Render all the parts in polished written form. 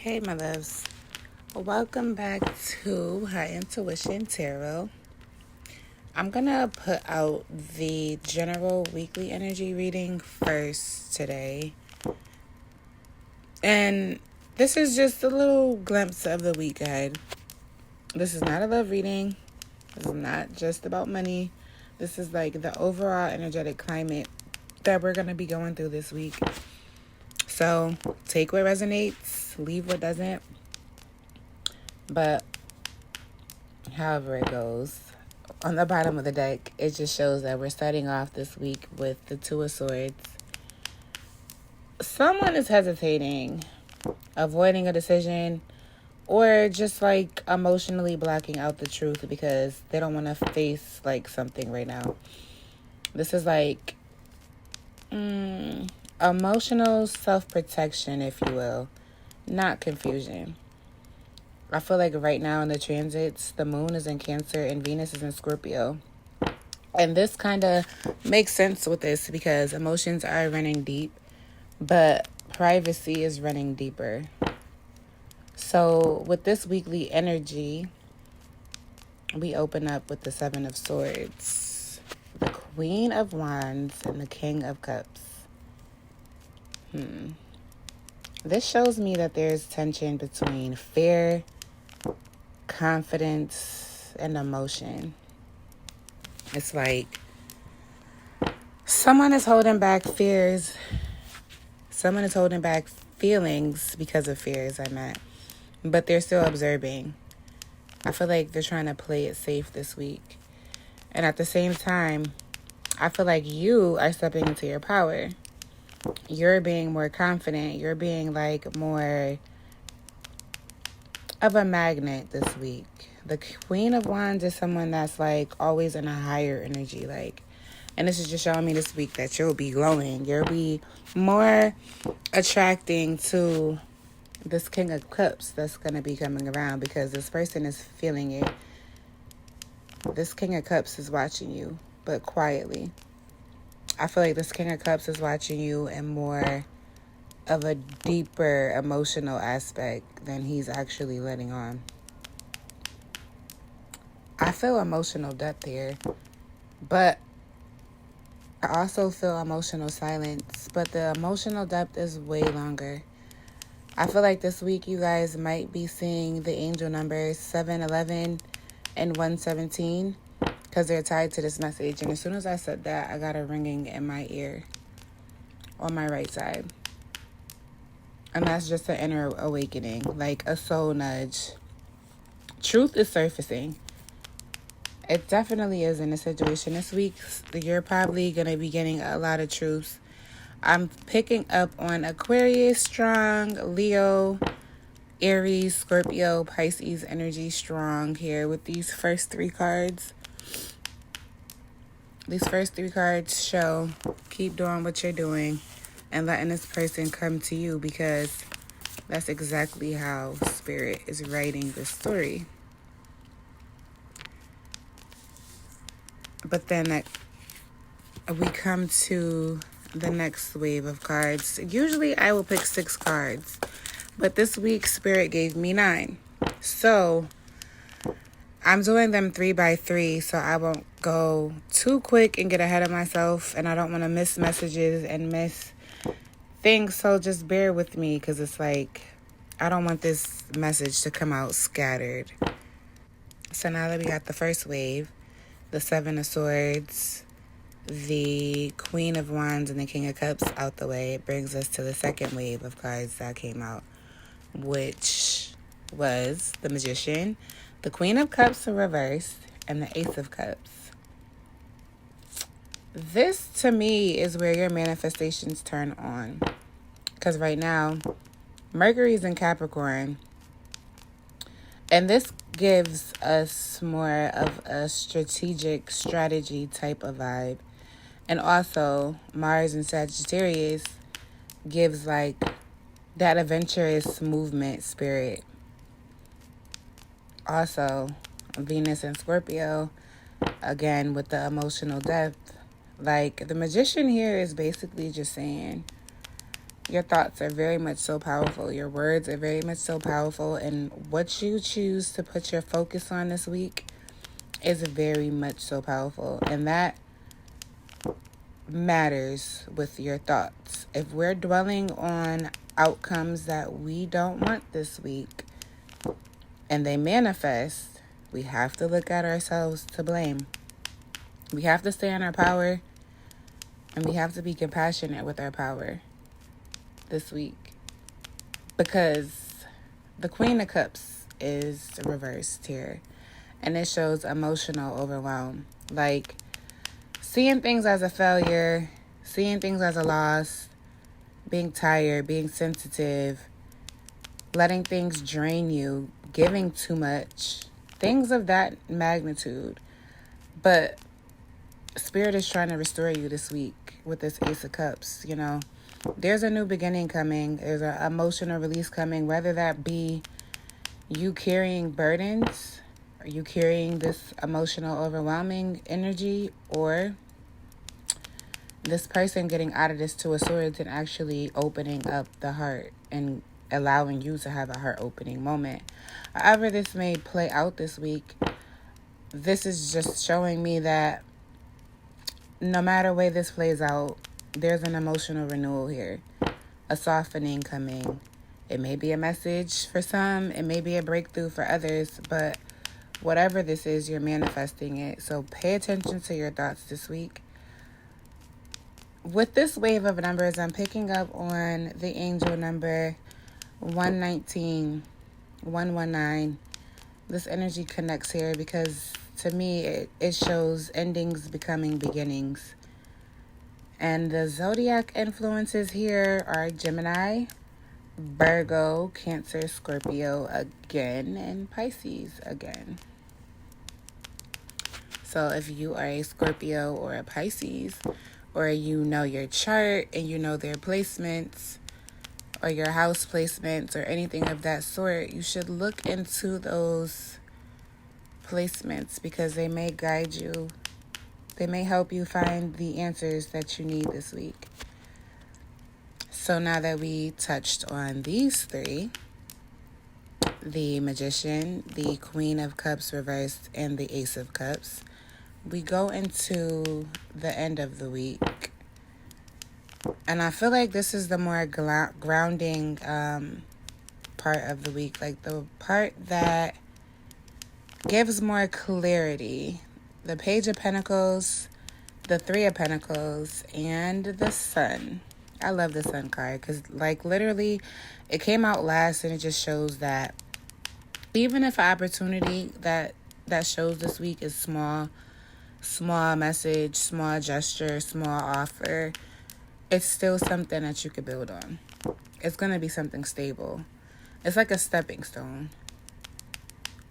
Hey, my loves. Welcome back to High Intuition Tarot. I'm going to put out the general weekly energy reading first today. And this is just a little glimpse of the week ahead. This is not a love reading. This is not just about money. This is like the overall energetic climate that we're going to be going through this week. So take what resonates, leave what doesn't. But however it goes, on the bottom of the deck, it just shows that we're starting off this week with the Two of Swords. Someone is hesitating, avoiding a decision, or just like emotionally blocking out the truth because they don't want to face like something right now. This is like emotional self-protection, if you will, not confusion. I feel like right now in the transits, the moon is in Cancer and Venus is in Scorpio. And this kind of makes sense with this because emotions are running deep, but privacy is running deeper. So with this weekly energy, we open up with the Seven of Swords, the Queen of Wands, and the King of Cups. This shows me that there's tension between fear, confidence, and emotion. It's like someone is holding back fears. Someone is holding back feelings because of fears, I meant. But they're still observing. I feel like they're trying to play it safe this week. And at the same time, I feel like you are stepping into your power. You're being more confident. You're being like more of a magnet this week. The Queen of Wands is someone that's like always in a higher energy, like, and this is just showing me this week that you'll be glowing. You'll be more attracting to this King of Cups that's going to be coming around because this person is feeling it. This King of Cups is watching you, but quietly. I feel like this King of Cups is watching you in more of a deeper emotional aspect than he's actually letting on. I feel emotional depth here, but I also feel emotional silence, but the emotional depth is way longer. I feel like this week you guys might be seeing the angel numbers 711 and 117 because they're tied to this message. And as soon as I said that, I got a ringing in my ear on my right side. And that's just an inner awakening, like a soul nudge. Truth is surfacing. It definitely is in a situation this week. You're probably going to be getting a lot of truths. I'm picking up on Aquarius strong, Leo, Aries, Scorpio, Pisces energy strong here with these first three cards. These first three cards show keep doing what you're doing and letting this person come to you because that's exactly how Spirit is writing this story. But then we come to the next wave of cards. Usually I will pick 6 cards, but this week Spirit gave me 9. So I'm doing them 3 by 3 so I won't go too quick and get ahead of myself, and I don't want to miss messages and miss things. So just bear with me because it's like I don't want this message to come out scattered. So now that we got the first wave, the Seven of Swords, the Queen of Wands, and the King of Cups out the way, it brings us to the second wave of cards that came out, which was the Magician, the Queen of Cups reversed, and the Ace of Cups. This, to me, is where your manifestations turn on. Because right now, Mercury's in Capricorn, and this gives us more of a strategy type of vibe. And also, Mars in Sagittarius gives like that adventurous movement spirit. Also, Venus in Scorpio, again, with the emotional depth. Like, the Magician here is basically just saying, Your thoughts are very much so powerful. Your words are very much so powerful. And what you choose to put your focus on this week is very much so powerful. And that matters with your thoughts. If we're dwelling on outcomes that we don't want this week and they manifest, we have to look at ourselves to blame. We have to stay in our power, and we have to be compassionate with our power this week, because the Queen of Cups is reversed here, and it shows emotional overwhelm. Like, seeing things as a failure, seeing things as a loss, being tired, being sensitive, letting things drain you, giving too much, things of that magnitude. But Spirit is trying to restore you this week with this Ace of Cups, you know. There's a new beginning coming. There's an emotional release coming, whether that be you carrying burdens, or you carrying this emotional overwhelming energy, or this person getting out of this Two of Swords and actually opening up the heart and allowing you to have a heart opening moment. However this may play out this week, this is just showing me that no matter way this plays out, there's an emotional renewal here, a softening coming. It may be a message for some, it may be a breakthrough for others, but whatever this is, you're manifesting it. So pay attention to your thoughts this week. With this wave of numbers, I'm picking up on the angel number 119, 119. This energy connects here because to me, it shows endings becoming beginnings. And the Zodiac influences here are Gemini, Virgo, Cancer, Scorpio again, and Pisces again. So if you are a Scorpio or a Pisces, or you know your chart and you know their placements, or your house placements, or anything of that sort, you should look into those placements because they may guide you. They may help you find the answers that you need this week. So now that we touched on these three, the Magician, the Queen of Cups reversed, and the Ace of Cups, we go into the end of the week. And I feel like this is the more grounding part of the week, like the part that gives more clarity. The Page of Pentacles, the Three of Pentacles, and the Sun. I love the Sun card because, like, literally, it came out last, and it just shows that even if an opportunity that shows this week is small message, small gesture, small offer, it's still something that you could build on. It's going to be something stable. It's like a stepping stone.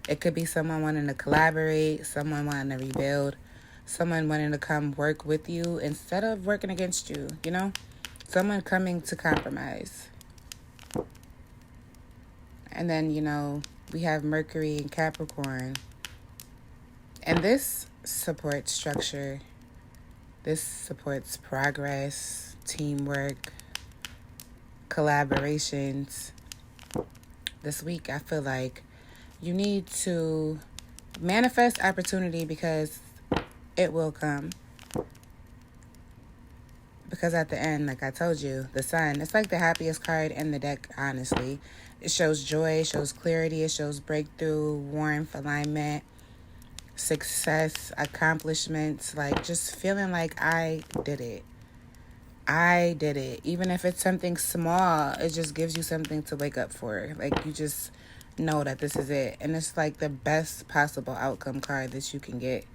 It could be someone wanting to collaborate, someone wanting to rebuild, someone wanting to come work with you instead of working against you, you know? Someone coming to compromise. And then, you know, we have Mercury and Capricorn. And this supports structure. This supports progress, teamwork, collaborations. This week, I feel like you need to manifest opportunity because it will come. Because at the end, like I told you, the Sun, it's like the happiest card in the deck, honestly. It shows joy, it shows clarity, it shows breakthrough, warmth, alignment, success, accomplishments, like just feeling like I did it. I did it. Even if it's something small, it just gives you something to wake up for. Like, you just know that this is it. And it's like the best possible outcome card that you can get.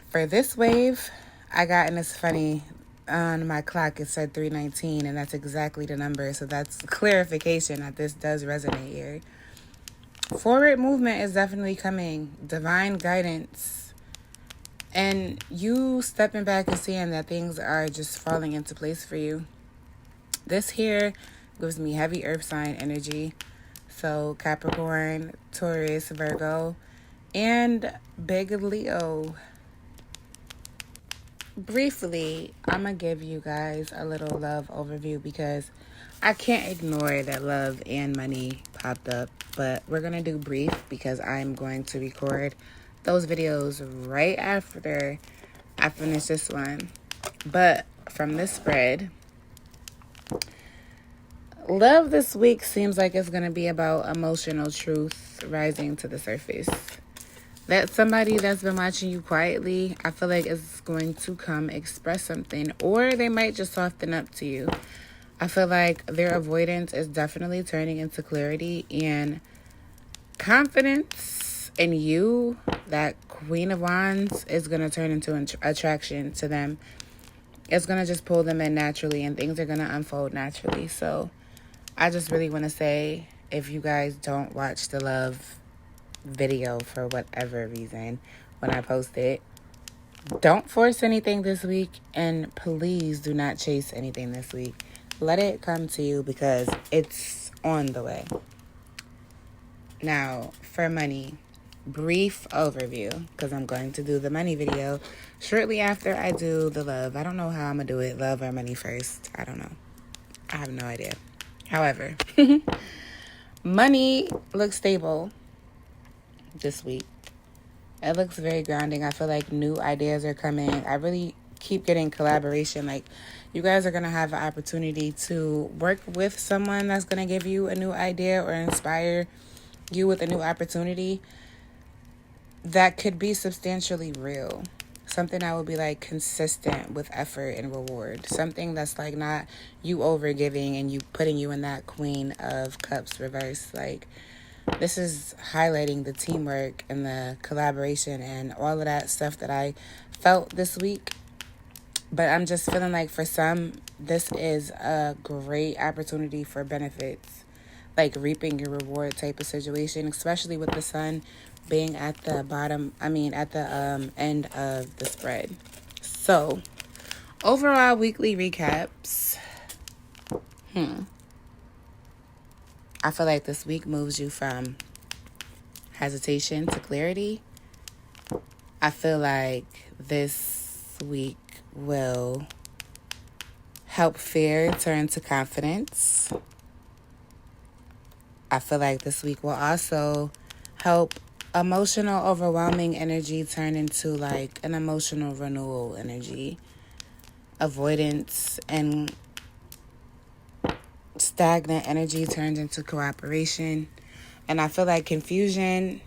For this wave, I got, and it's funny, on my clock it said 319, and that's exactly the number. So that's clarification that this does resonate here. Forward movement is definitely coming. Divine guidance. And you stepping back and seeing that things are just falling into place for you. This here gives me heavy earth sign energy. So Capricorn, Taurus, Virgo, and big Leo. briefly, I'm going to give you guys a little love overview because I can't ignore that love and money popped up. But we're going to do brief because I'm going to record those videos right after I finish this one. But from this spread, love this week seems like it's going to be about emotional truth rising to the surface. That somebody that's been watching you quietly, I feel like is going to come express something, or they might just soften up to you. I feel like their avoidance is definitely turning into clarity and confidence in you. That Queen of Wands is going to turn into attraction to them. It's going to just pull them in naturally, and things are going to unfold naturally. So I just really want to say, if you guys don't watch the love video for whatever reason when I post it, don't force anything this week, and please do not chase anything this week. Let it come to you because it's on the way. Now for money, brief overview, because I'm going to do the money video shortly after I do the love. I don't know how I'm gonna do it, love or money first. I don't know, I have no idea. However, money looks stable this week. It looks very grounding. I feel like new ideas are coming. I really keep getting collaboration. Like, you guys are going to have an opportunity to work with someone that's going to give you a new idea or inspire you with a new opportunity that could be substantially real. Something that will be like consistent with effort and reward. Something that's like not you overgiving and you putting you in that Queen of Cups reverse. Like, this is highlighting the teamwork and the collaboration and all of that stuff that I felt this week. But I'm just feeling like for some, this is a great opportunity for benefits, like reaping your reward type of situation, especially with the sun being at the end of the spread. So, overall weekly recaps. I feel like this week moves you from hesitation to clarity. I feel like this week will help fear turn to confidence. I feel like this week will also help emotional overwhelming energy turn into like an emotional renewal energy. Avoidance and stagnant energy turns into cooperation. And I feel like confusion,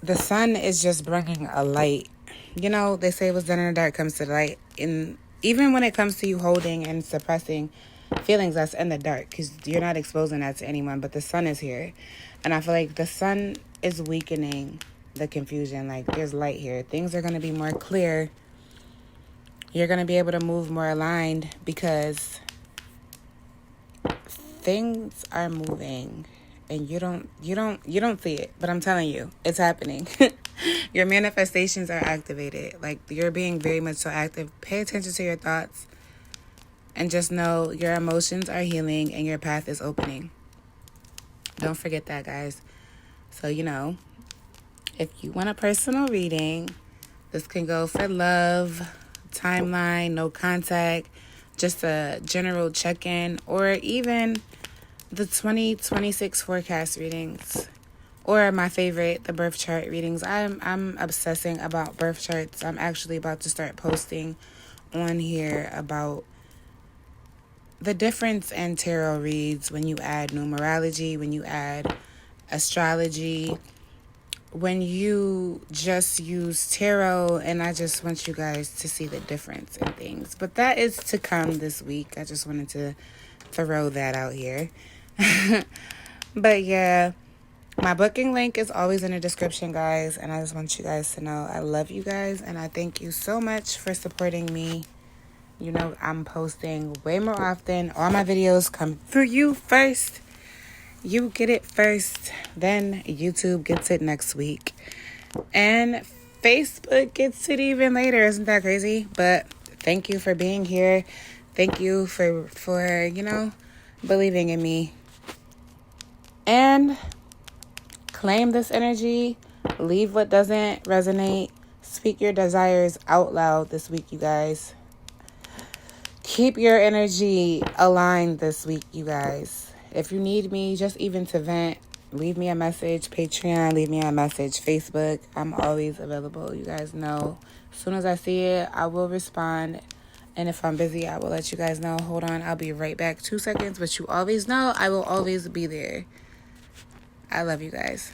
the sun is just bringing a light. You know, they say what's done in the dark comes to the light. And even when it comes to you holding and suppressing feelings that's in the dark, because you're not exposing that to anyone, but the sun is here. And I feel like the sun is weakening the confusion. Like, there's light here. Things are going to be more clear. You're going to be able to move more aligned because things are moving and you don't see it, but I'm telling you, it's happening. Your manifestations are activated. Like, you're being very much so active. Pay attention to your thoughts and just know your emotions are healing and your path is opening. Don't forget that, guys. So, if you want a personal reading, this can go for love, timeline, no contact, just a general check-in, or even the 2026 forecast readings, or my favorite, the birth chart readings. I'm obsessing about birth charts. I'm actually about to start posting on here about the difference in tarot reads when you add numerology, when you add astrology, when you just use tarot, and I just want you guys to see the difference in things. But that is to come this week. I just wanted to throw that out here. But yeah, my booking link is always in the description, guys, and I just want you guys to know I love you guys, and I thank you so much for supporting me. I'm posting way more often. All my videos come through you first. You get it first, then YouTube gets it next week, and Facebook gets it even later. Isn't that crazy? But thank you for being here. Thank you for believing in me. And claim this energy. Leave what doesn't resonate. Speak your desires out loud this week, you guys. Keep your energy aligned this week, you guys. If you need me, just even to vent, leave me a message. Patreon, leave me a message. Facebook, I'm always available. You guys know. As soon as I see it, I will respond. And if I'm busy, I will let you guys know. Hold on, I'll be right back. 2 seconds, but you always know I will always be there. I love you guys.